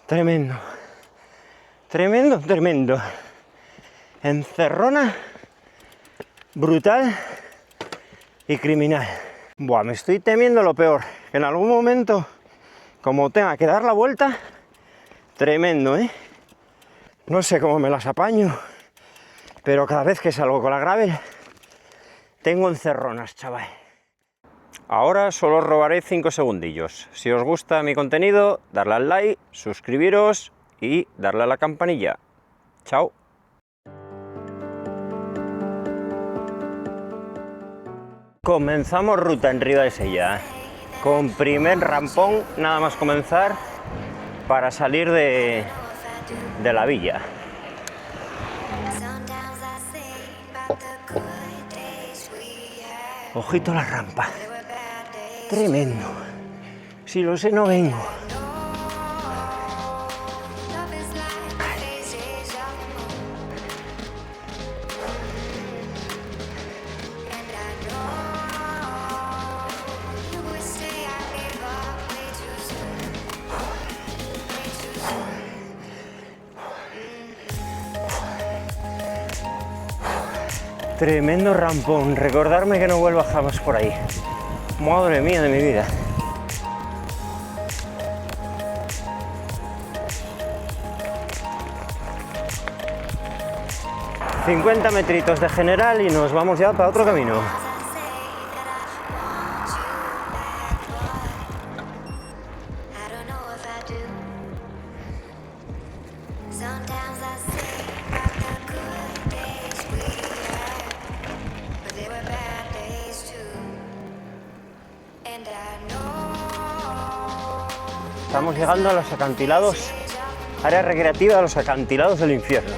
Tremendo. Tremendo, tremendo. Encerrona, brutal y criminal. Buah, me estoy temiendo lo peor. Que en algún momento, como tenga que dar la vuelta, tremendo, ¿eh? No sé cómo me las apaño, pero cada vez que salgo con la gravel, tengo encerronas, chaval. Ahora solo os robaré 5 segundillos. Si os gusta mi contenido, darle al like, suscribiros y darle a la campanilla. Chao. Comenzamos ruta en Ribadesella, con primer rampón, nada más comenzar, para salir de la villa. Ojito a la rampa. Tremendo. Si lo sé, no vengo. Tremendo rampón. Recordarme que no vuelva jamás por ahí. Madre mía de mi vida. ...50 metritos de general y nos vamos ya para otro camino. Estamos llegando a los acantilados, área recreativa de los acantilados del infierno.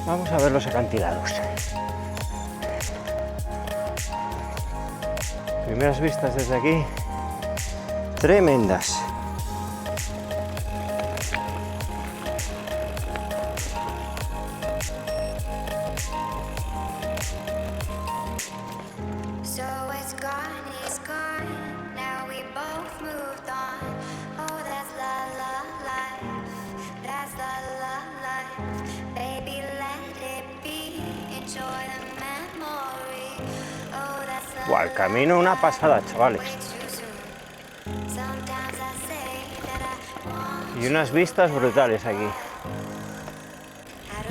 Vamos a ver los acantilados. Primeras vistas desde aquí, tremendas. Buah, el camino una pasada, chavales. Y unas vistas brutales aquí.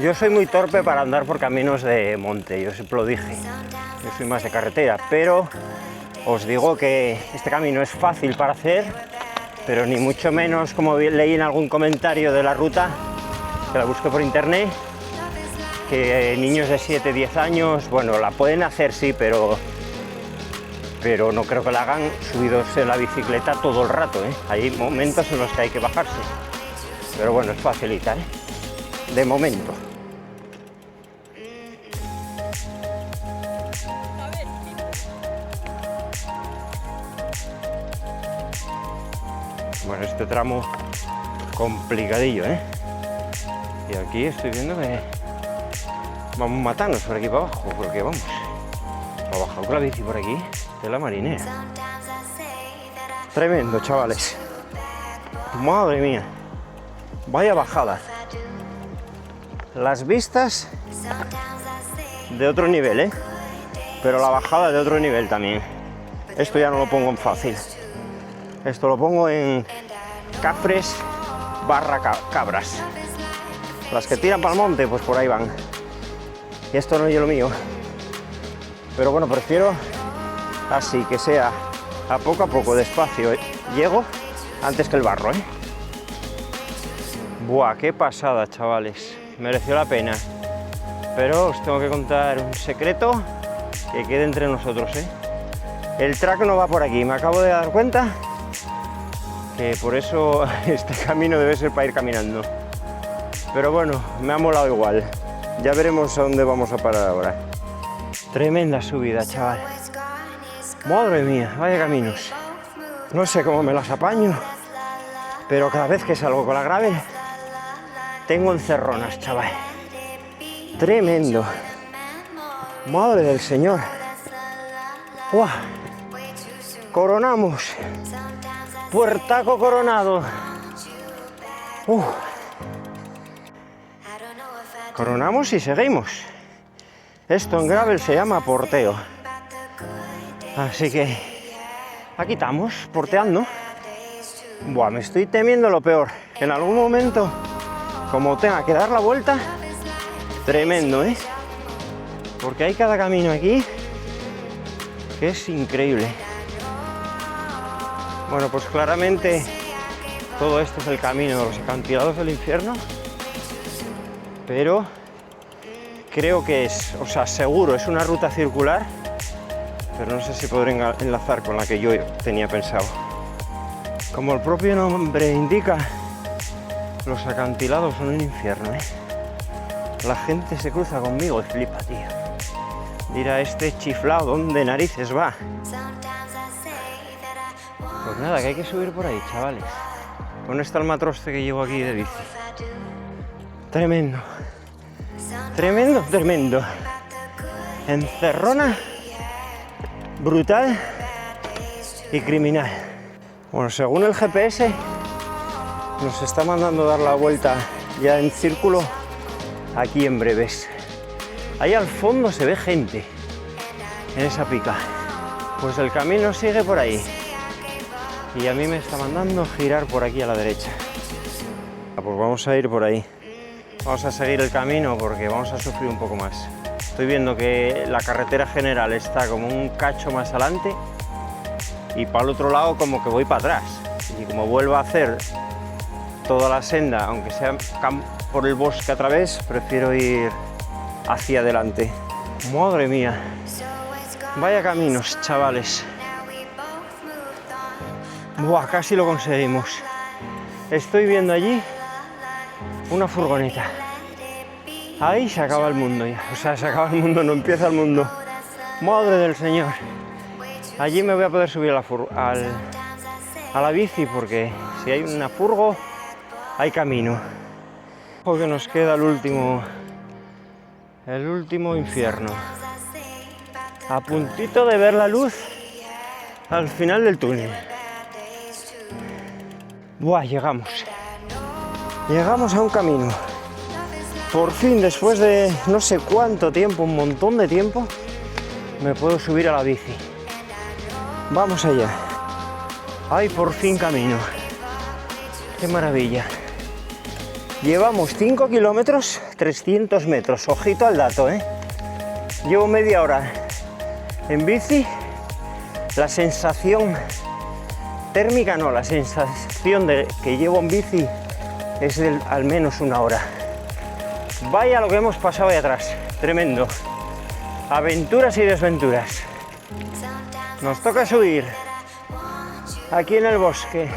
Yo soy muy torpe para andar por caminos de monte, yo siempre lo dije. Yo soy más de carretera, pero os digo que este camino es fácil para hacer, pero ni mucho menos, como leí en algún comentario de la ruta, que la busqué por internet, que niños de 7-10 años, bueno, la pueden hacer sí, pero no creo que la hagan subidos en la bicicleta todo el rato, ¿eh? Hay momentos en los que hay que bajarse, pero bueno, es facilita, ¿eh? De momento. Bueno, este tramo complicadillo, ¿eh? Y aquí estoy viendo que vamos a matarnos por aquí para abajo, porque vamos, para bajar con la bici por aquí de la marinera. Tremendo, chavales. Madre mía, vaya bajada. Las vistas de otro nivel, ¿eh? Pero la bajada de otro nivel también. Esto ya no lo pongo en fácil. Esto lo pongo en cafres barra cabras. Las que tiran para el monte, pues por ahí van. Y esto no es lo mío. Pero bueno, prefiero así, que sea a poco, despacio. Llego antes que el barro, ¿eh? Buah, qué pasada, chavales. Mereció la pena. Pero os tengo que contar un secreto que quede entre nosotros, ¿eh? El track no va por aquí. Me acabo de dar cuenta que por eso este camino debe ser para ir caminando. Pero bueno, me ha molado igual. Ya veremos a dónde vamos a parar ahora. Tremenda subida, chaval. Madre mía, vaya caminos. No sé cómo me las apaño, pero cada vez que salgo con la gravel, tengo encerronas, chaval. Tremendo. Madre del Señor. ¡Buah! Coronamos. Puertaco coronado. Coronamos y seguimos. Esto en gravel se llama porteo. Así que aquí estamos, porteando. Buah, me estoy temiendo lo peor. Que en algún momento, como tenga que dar la vuelta, tremendo, ¿eh? Porque hay cada camino aquí que es increíble. Bueno, pues claramente todo esto es el camino de los acantilados del infierno, pero creo que es, o sea, seguro es una ruta circular, pero no sé si podré enlazar con la que yo tenía pensado. Como el propio nombre indica, los acantilados son un infierno, ¿eh? La gente se cruza conmigo y flipa, tío. Dirá, este chiflado, ¿dónde narices va? Pues nada, que hay que subir por ahí, chavales. ¿Dónde está el matroste que llevo aquí de bici? Tremendo. Tremendo, tremendo. Encerrona, brutal y criminal. Bueno, según el GPS, nos está mandando dar la vuelta ya en círculo aquí en breves. Ahí al fondo se ve gente en esa pica. Pues el camino sigue por ahí. Y a mí me está mandando girar por aquí a la derecha. Pues vamos a ir por ahí. Vamos a seguir el camino porque vamos a sufrir un poco más. Estoy viendo que la carretera general está como un cacho más adelante y para el otro lado como que voy para atrás. Y como vuelvo a hacer toda la senda, aunque sea por el bosque a través, prefiero ir hacia adelante. Madre mía, vaya caminos, chavales. Buah, casi lo conseguimos. Estoy viendo allí una furgoneta. Ahí se acaba el mundo ya. O sea, se acaba el mundo, no empieza el mundo. Madre del Señor. Allí me voy a poder subir a la bici porque si hay una furgo, hay camino. Porque nos queda el último infierno. A puntito de ver la luz al final del túnel. Buah, llegamos. Llegamos a un camino. Por fin, después de no sé cuánto tiempo, un montón de tiempo, me puedo subir a la bici. Vamos allá. ¡Ay, por fin camino! ¡Qué maravilla! Llevamos 5 kilómetros, 300 metros. Ojito al dato, ¿eh? Llevo media hora en bici. La sensación térmica no, la sensación de que llevo en bici es de al menos una hora. Vaya lo que hemos pasado ahí atrás. Tremendo. Aventuras y desventuras. Nos toca subir aquí en el bosque.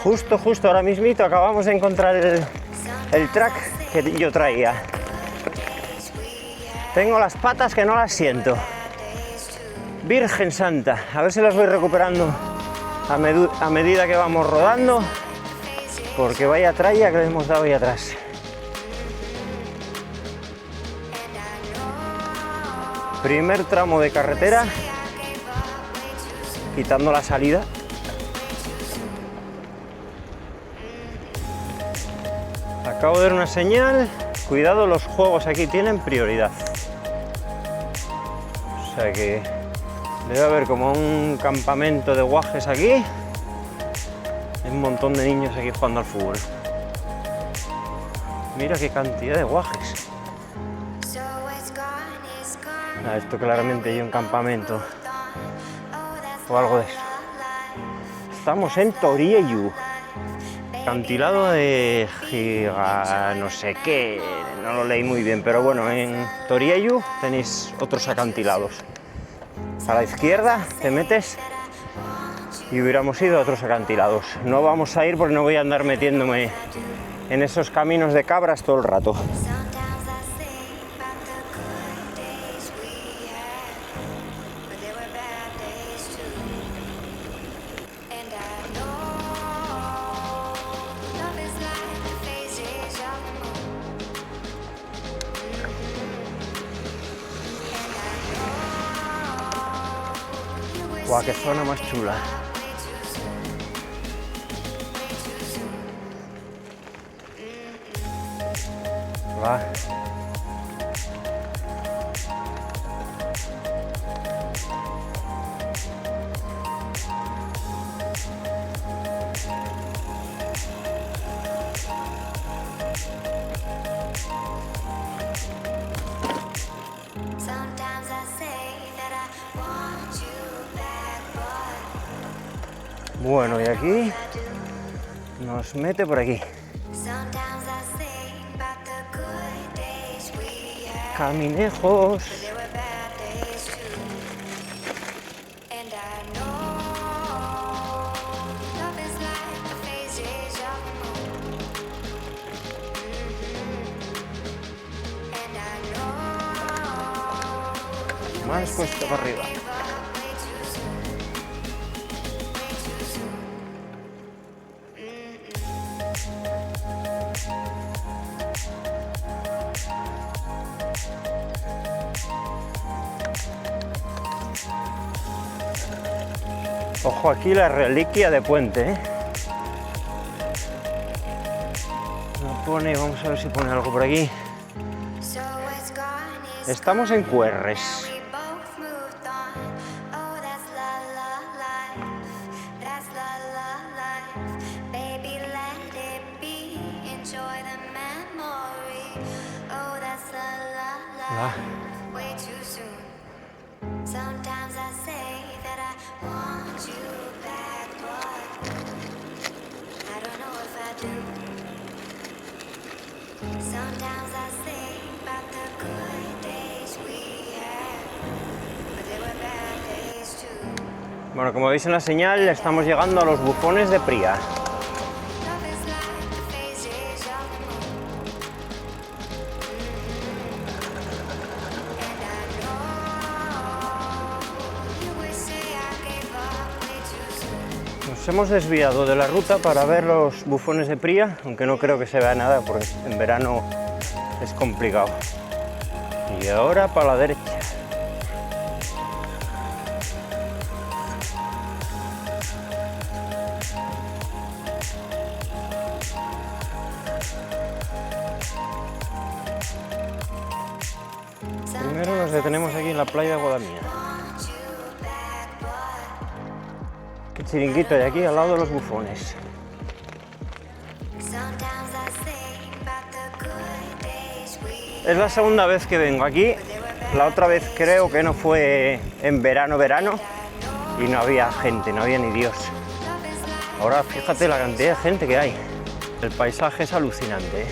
Justo ahora mismito acabamos de encontrar el track que yo traía. Tengo las patas que no las siento. Virgen Santa, a ver si las voy recuperando a medida que vamos rodando, porque vaya tralla que le hemos dado ahí atrás. Primer tramo de carretera, quitando la salida. Acabo de ver una señal. Cuidado, los juegos aquí tienen prioridad. O sea que debe haber como un campamento de guajes aquí. Hay un montón de niños aquí jugando al fútbol. Mira qué cantidad de guajes. Esto claramente hay un campamento o algo de eso. Estamos en Toriellu. Acantilado de Giga, no sé qué, no lo leí muy bien, pero bueno, en Toriellu tenéis otros acantilados. A la izquierda te metes y hubiéramos ido a otros acantilados. No vamos a ir porque no voy a andar metiéndome en esos caminos de cabras todo el rato. Guau, qué zona más chula. Va. Bueno, y aquí nos mete por aquí. Caminejos. Más cuesta para arriba. Ojo aquí la reliquia de puente, ¿eh? No pone, vamos a ver si pone algo por aquí. Estamos en Cuerres. Ah. Bueno, como veis en la señal, estamos llegando a los bufones de Pria. Nos hemos desviado de la ruta para ver los bufones de Pria, aunque no creo que se vea nada porque en verano es complicado. Y ahora para la derecha. Primero nos detenemos aquí en la playa de Guadamía. Qué chiringuito hay aquí al lado de los bufones. Es la segunda vez que vengo aquí. La otra vez creo que no fue en verano y no había gente, no había ni Dios. Ahora fíjate la cantidad de gente que hay. El paisaje es alucinante, ¿eh?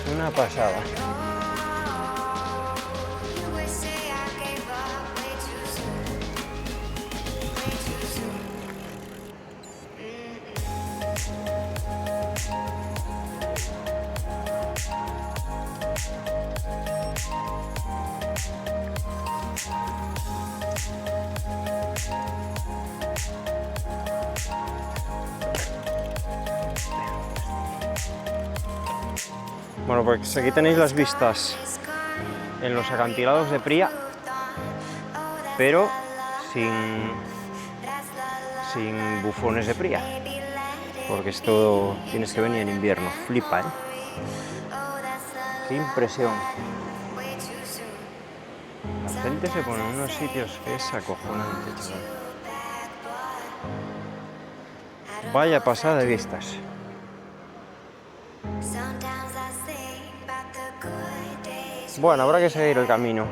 Es una pasada. Bueno, pues aquí tenéis las vistas en los acantilados de Pria, pero sin bufones de Pria, porque esto tienes que venir en invierno, flipa, ¿eh? Qué impresión. La gente se pone en unos sitios que es acojonante, chaval. Vaya pasada de vistas. Bueno, habrá que seguir el camino.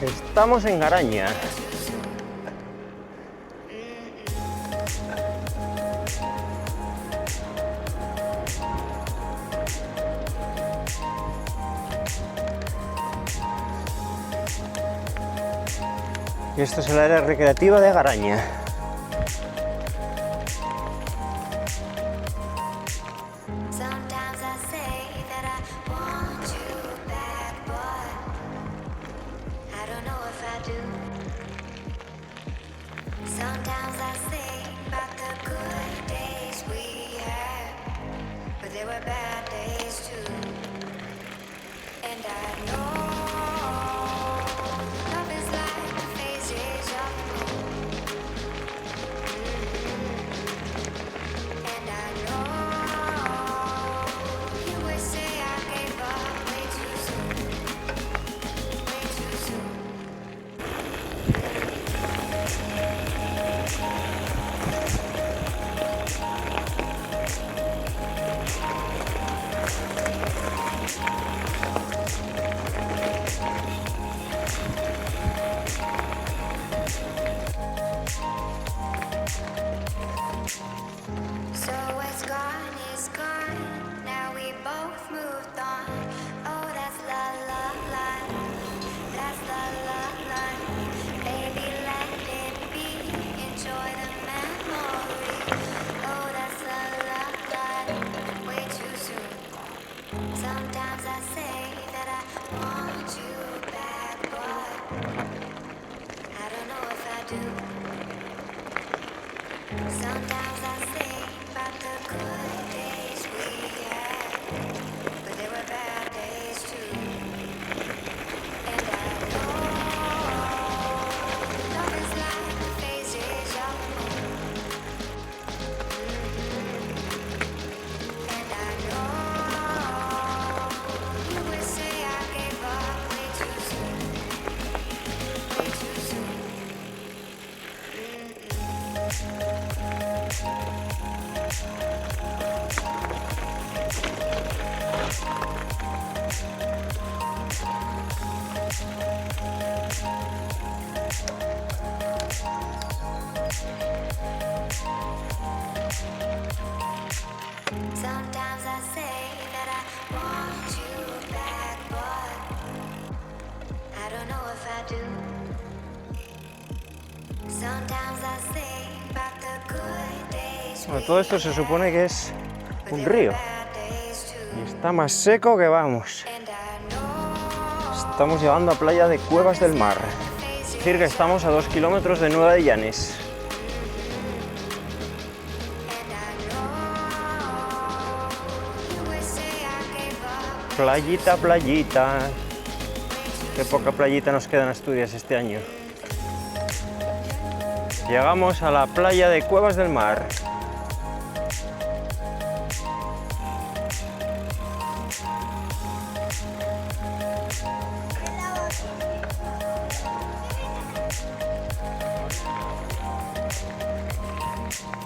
Estamos en Garaña. Y esto es el área recreativa de Garaña. Bueno, todo esto se supone que es un río y está más seco que vamos. Estamos llegando a playa de Cuevas del Mar, es decir que estamos a 2 kilómetros de Nueva de Llanes. Playita, playita. Qué poca playita nos queda en Asturias este año. Llegamos a la playa de Cuevas del Mar.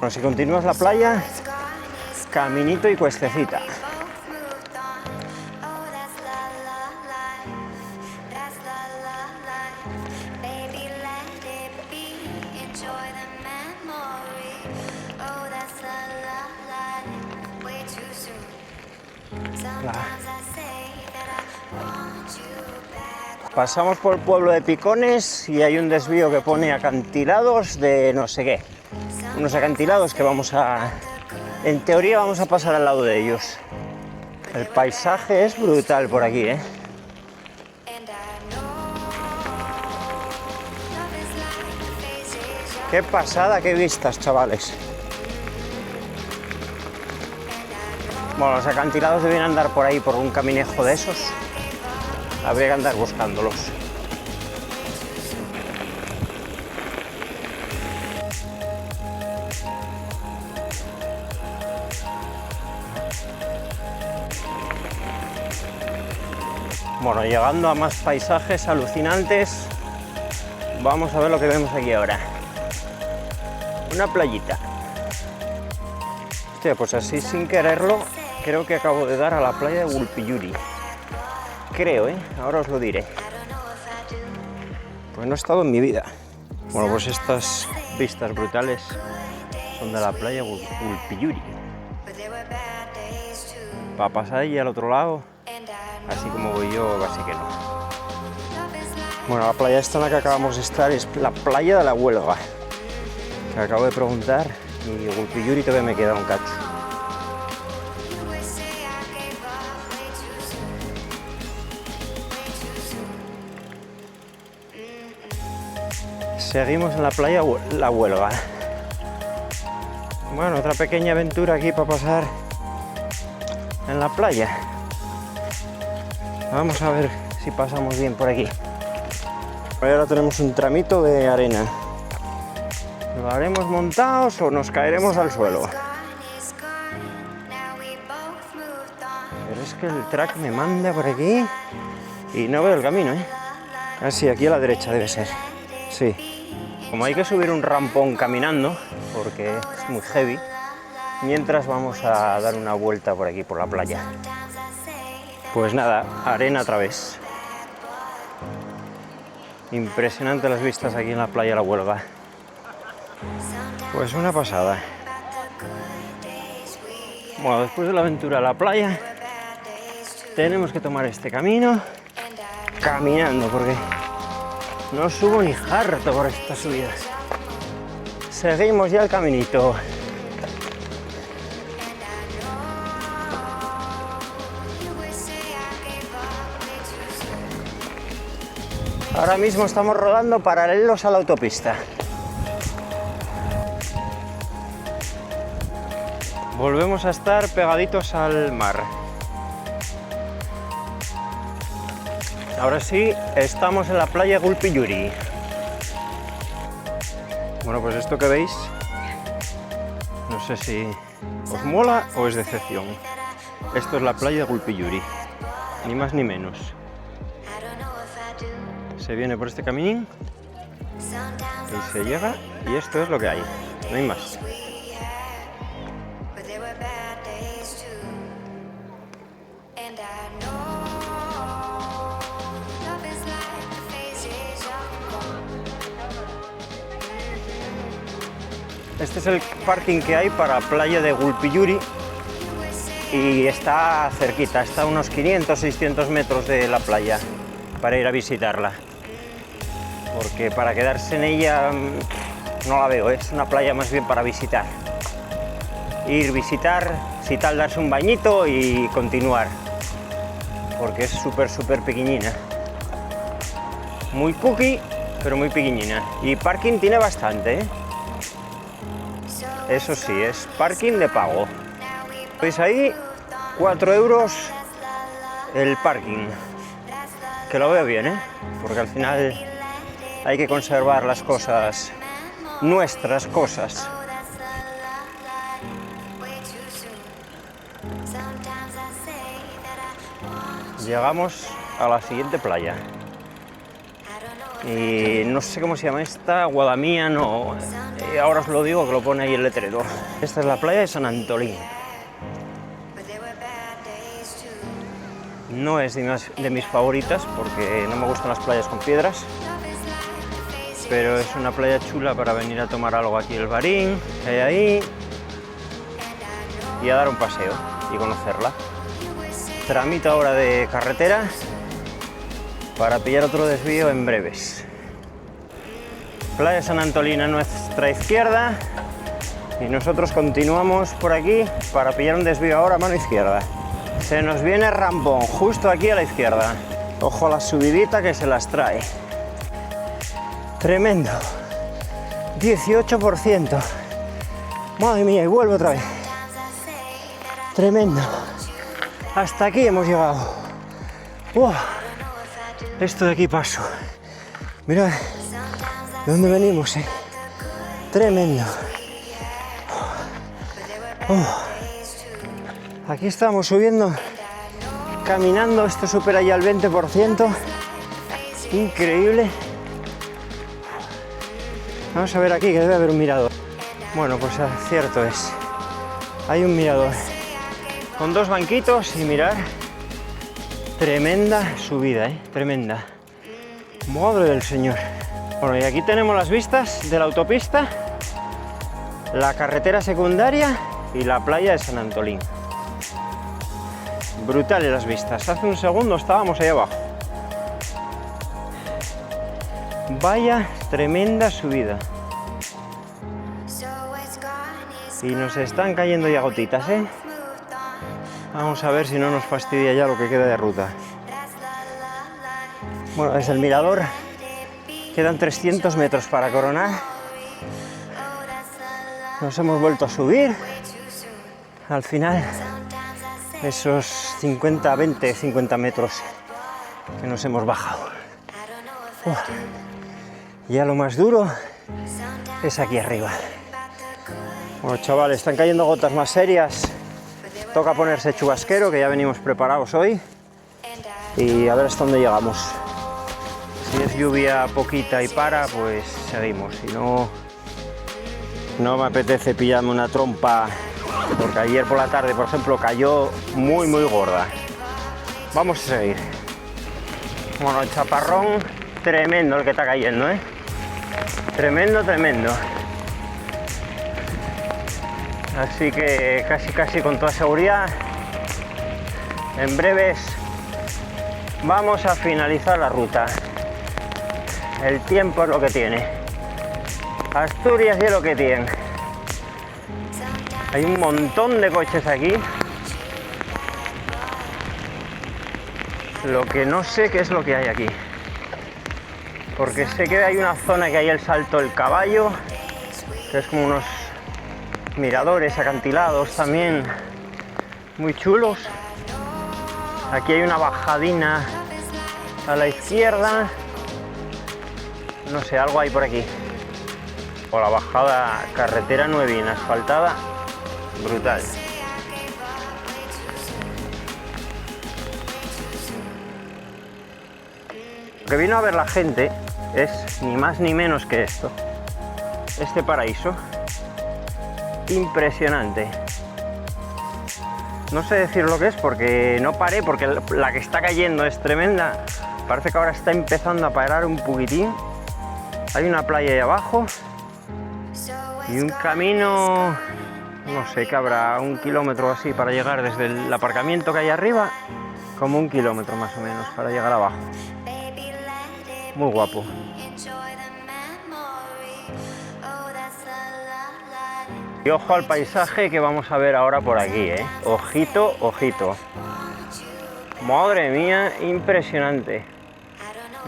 Bueno, si continúas la playa, caminito y cuestecita. Pasamos por el pueblo de Picones y hay un desvío que pone acantilados de no sé qué. Unos acantilados que vamos a... En teoría vamos a pasar al lado de ellos. El paisaje es brutal por aquí, ¿eh? Qué pasada, qué vistas, chavales. Bueno, los acantilados deben andar por ahí, por un caminejo de esos. Habría que andar buscándolos. Bueno, llegando a más paisajes alucinantes, vamos a ver lo que vemos aquí ahora. Una playita. Hostia, pues así sin quererlo, creo que acabo de dar a la playa de Gulpiyuri. Creo, ahora os lo diré. Pues no he estado en mi vida. Bueno, pues estas vistas brutales son de la playa Gulpiyuri. Para pasar allí al otro lado, así como voy yo, así que no. Bueno, la playa esta en la que acabamos de estar es la playa de la Huelga, que acabo de preguntar, y Gulpiyuri todavía me queda un cacho. Seguimos en la playa La Huelga. Bueno, otra pequeña aventura aquí para pasar en la playa. Vamos a ver si pasamos bien por aquí. Ahora tenemos un tramito de arena. ¿Lo haremos montados o nos caeremos al suelo? Pero es que el track me manda por aquí y no veo el camino, ¿eh? Ah, sí, aquí a la derecha debe ser. Sí. Como hay que subir un rampón caminando, porque es muy heavy, mientras vamos a dar una vuelta por aquí, por la playa. Pues nada, arena otra vez. Impresionante las vistas aquí en la playa La Huelga. Pues una pasada. Bueno, después de la aventura a la playa, tenemos que tomar este camino caminando, porque no subo ni harto por estas subidas. Seguimos ya el caminito. Ahora mismo estamos rodando paralelos a la autopista. Volvemos a estar pegaditos al mar. Ahora sí, estamos en la playa Gulpiyuri. Bueno, pues esto que veis, no sé si os mola o es decepción. Esto es la playa Gulpiyuri, ni más ni menos. Se viene por este caminín y se llega, y esto es lo que hay, no hay más. Este es el parking que hay para playa de Gulpiyuri y está cerquita, está a unos 500-600 metros de la playa para ir a visitarla. Porque para quedarse en ella no la veo, es una playa más bien para visitar. Ir, visitar, si tal darse un bañito y continuar. Porque es súper pequeñina. Muy cookie, pero muy pequeñina. Y parking tiene bastante, ¿eh? Eso sí, es parking de pago. ¿Veis ahí? 4 euros el parking. Que lo veo bien, ¿eh? Porque al final hay que conservar las cosas, nuestras cosas. Llegamos a la siguiente playa. Y no sé cómo se llama esta, Guadamía, no. Ahora os lo digo, que lo pone ahí el letrero. Esta es la playa de San Antolín. No es de mis favoritas porque no me gustan las playas con piedras. Pero es una playa chula para venir a tomar algo aquí, el barín que hay ahí, y a dar un paseo y conocerla. Tramito ahora de carretera para pillar otro desvío en breves. Playa San Antolín a nuestra izquierda y nosotros continuamos por aquí para pillar un desvío ahora a mano izquierda. Se nos viene rampón justo aquí a la izquierda. Ojo a la subidita que se las trae. Tremendo. 18%. Madre mía, y vuelvo otra vez. Tremendo. Hasta aquí hemos llegado. ¡Wow! Esto de aquí paso. Mirad de dónde venimos, ¿eh? Tremendo. Aquí estamos subiendo, caminando. Esto supera ya el 20%. Increíble. Vamos a ver aquí que debe haber un mirador. Bueno, pues cierto es. Hay un mirador con dos banquitos y mirar. Tremenda subida, tremenda. Madre del Señor. Bueno, y aquí tenemos las vistas de la autopista, la carretera secundaria y la playa de San Antolín. Brutales las vistas. Hace un segundo estábamos ahí abajo. Vaya tremenda subida. Y nos están cayendo ya gotitas, ¿eh? Vamos a ver si no nos fastidia ya lo que queda de ruta. Bueno, desde el mirador quedan 300 metros para coronar. Nos hemos vuelto a subir. Al final esos 50 metros que nos hemos bajado. Ya lo más duro es aquí arriba. Bueno, chavales, están cayendo gotas más serias. Toca ponerse chubasquero, que ya venimos preparados hoy. Y a ver hasta dónde llegamos. Si es lluvia poquita y para, pues seguimos. Si no, no me apetece pillarme una trompa, porque ayer por la tarde, por ejemplo, cayó muy gorda. Vamos a seguir. Bueno, el chaparrón tremendo el que está cayendo, ¿eh? Tremendo. Así que casi con toda seguridad, en breves vamos a finalizar la ruta. El tiempo es lo que tiene. Asturias es lo que tiene. Hay un montón de coches aquí. Lo que no sé qué es lo que hay aquí. Porque sé que hay una zona que hay el Salto del Caballo, que es como unos miradores acantilados también muy chulos. Aquí hay una bajadina a la izquierda. No sé, algo hay por aquí. O la bajada, carretera nuevina, asfaltada, brutal. Lo que vino a ver la gente es ni más ni menos que esto. Este paraíso. Impresionante. No sé decir lo que es porque no paré, porque la que está cayendo es tremenda. Parece que ahora está empezando a parar un poquitín. Hay una playa ahí abajo y un camino, no sé, que habrá 1 kilómetro así para llegar desde el aparcamiento que hay arriba, como 1 kilómetro más o menos para llegar abajo. Muy guapo. Y ojo al paisaje que vamos a ver ahora por aquí, ¿eh? Ojito. Madre mía, impresionante.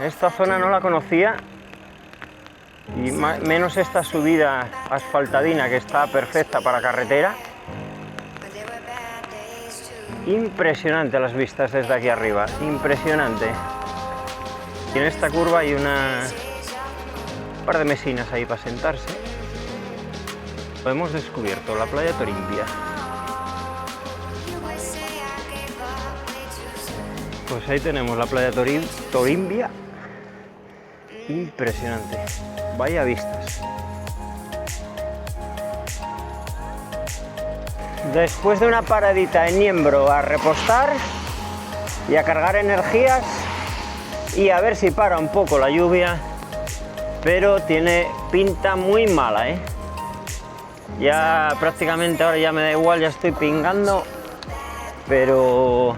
Esta zona no la conocía, y menos esta subida asfaltadina que está perfecta para carretera. Impresionante las vistas desde aquí arriba, impresionante. Y en esta curva hay un par de mesinas ahí para sentarse. Hemos descubierto la playa Torimbia. Pues ahí tenemos la playa Torimbia. Impresionante. Vaya vistas. Después de una paradita en Niembro a repostar y a cargar energías y a ver si para un poco la lluvia, pero tiene pinta muy mala, ¿eh? Ya prácticamente ahora ya me da igual, ya estoy pingando, pero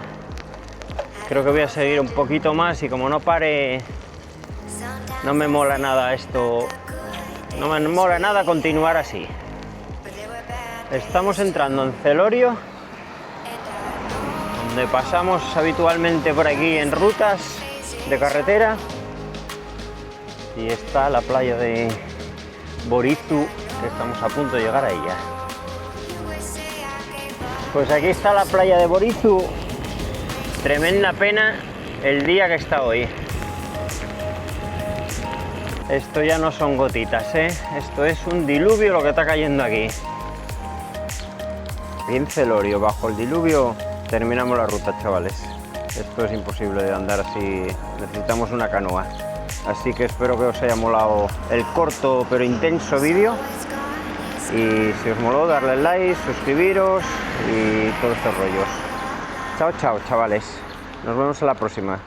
creo que voy a seguir un poquito más y como no pare, no me mola nada esto, no me mola nada continuar así. Estamos entrando en Celorio, donde pasamos habitualmente por aquí en rutas de carretera, y está la playa de Borizu, que estamos a punto de llegar a ella. Pues aquí está la playa de Borizu. Tremenda pena el día que está hoy. Esto ya no son gotitas, ¿eh? Esto es un diluvio lo que está cayendo aquí. Bien Celorio, bajo el diluvio terminamos la ruta, chavales. Esto es imposible de andar así, necesitamos una canoa. Así que espero que os haya molado el corto pero intenso vídeo. Y si os moló, darle like, suscribiros y todos estos rollos. Chao, chavales. Nos vemos en la próxima.